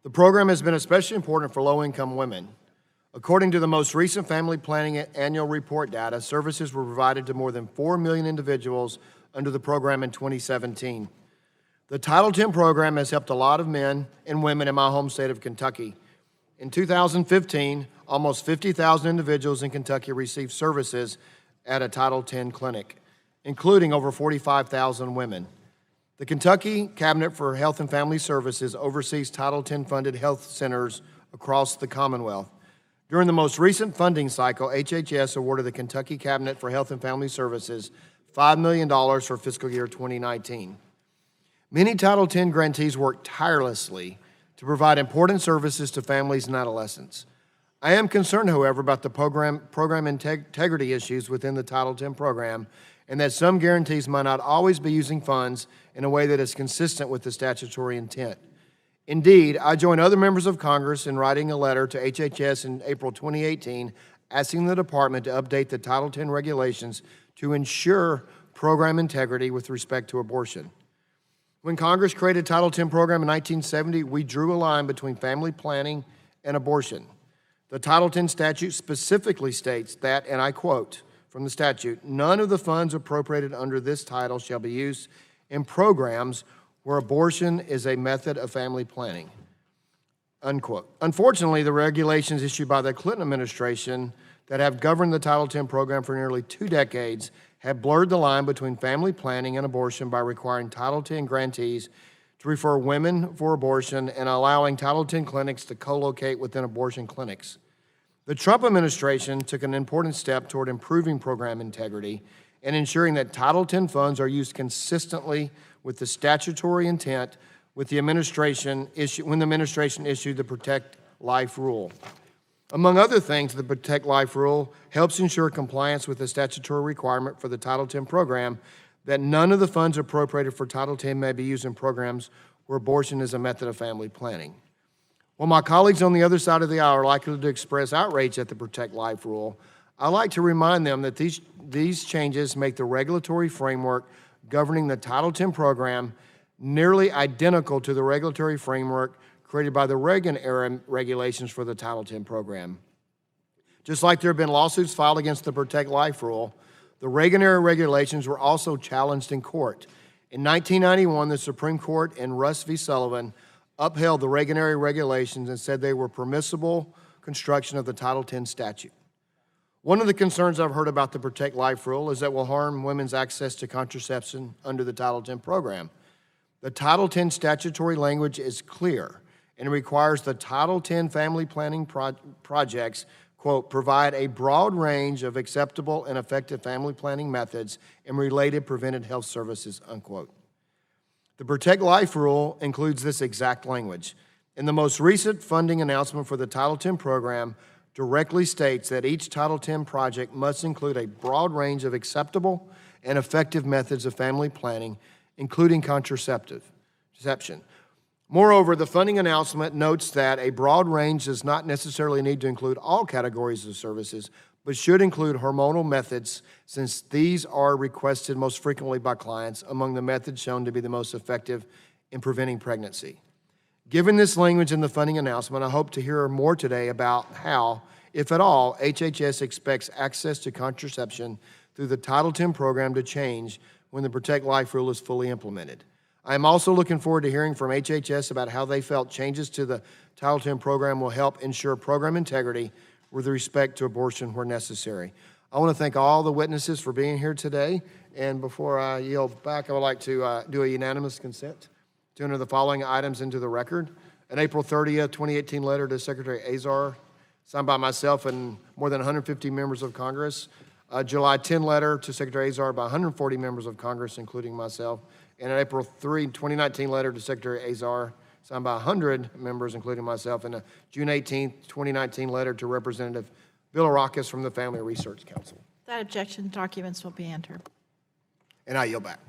The program has been especially important for low-income women. According to the most recent Family Planning Annual Report data, services were provided to more than 4 million individuals under the program in 2017. The Title X program has helped a lot of men and women in my home state of Kentucky. In 2015, almost 50,000 individuals in Kentucky received services at a Title X clinic, including over 45,000 women. The Kentucky Cabinet for Health and Family Services oversees Title X funded health centers across the Commonwealth. During the most recent funding cycle, HHS awarded the Kentucky Cabinet for Health and Family Services $5 million for fiscal year 2019. Many Title X grantees work tirelessly to provide important services to families and adolescents. I am concerned, however, about the program integrity issues within the Title X program, and that some guarantees might not always be using funds in a way that is consistent with the statutory intent. Indeed, I joined other members of Congress in writing a letter to HHS in April 2018 asking the department to update the Title X regulations to ensure program integrity with respect to abortion. When Congress created Title X program in 1970, we drew a line between family planning and abortion. The Title X statute specifically states that, and I quote from the statute, "None of the funds appropriated under this title shall be used in programs where abortion is a method of family planning," unquote. Unfortunately, the regulations issued by the Clinton administration that have governed the Title X program for nearly 2 decades have blurred the line between family planning and abortion by requiring Title X grantees to refer women for abortion and allowing Title X clinics to co-locate within abortion clinics. The Trump administration took an important step toward improving program integrity and ensuring that Title X funds are used consistently with the statutory intent when the administration issued the Protect Life Rule. Among other things, the Protect Life Rule helps ensure compliance with the statutory requirement for the Title X program that none of the funds appropriated for Title X may be used in programs where abortion is a method of family planning. While my colleagues on the other side of the aisle are likely to express outrage at the Protect Life Rule, I like to remind them that these changes make the regulatory framework governing the Title X program nearly identical to the regulatory framework created by the Reagan-era regulations for the Title X program. Just like there have been lawsuits filed against the Protect Life Rule, the Reagan-era regulations were also challenged in court. In 1991, the Supreme Court in Russ v. Sullivan upheld the Reagan-era regulations and said they were permissible construction of the Title X statute. One of the concerns I've heard about the Protect Life Rule is that it will harm women's access to contraception under the Title X program. The Title X statutory language is clear and requires the Title X family planning projects, quote, provide a broad range of acceptable and effective family planning methods and related preventive health services, unquote. The Protect Life Rule includes this exact language. In the most recent funding announcement for the Title X program, directly states that each Title X project must include a broad range of acceptable and effective methods of family planning, including contraception. Moreover, the funding announcement notes that a broad range does not necessarily need to include all categories of services, but should include hormonal methods, since these are requested most frequently by clients among the methods shown to be the most effective in preventing pregnancy. Given this language in the funding announcement, I hope to hear more today about how, if at all, HHS expects access to contraception through the Title X program to change when the Protect Life Rule is fully implemented. I am also looking forward to hearing from HHS about how they felt changes to the Title X program will help ensure program integrity with respect to abortion where necessary. I want to thank all the witnesses for being here today, and before I yield back, I would like to do a unanimous consent to enter the following items into the record. An April 30th, 2018 letter to Secretary Azar, signed by myself and more than 150 members of Congress. A July 10 letter to Secretary Azar by 140 members of Congress, including myself. And an April 3, 2019 letter to Secretary Azar, signed by 100 members, including myself. And a June 18, 2019 letter to Representative Bill Arrakis from the Family Research Council. Without objection, documents will be entered. And I yield back.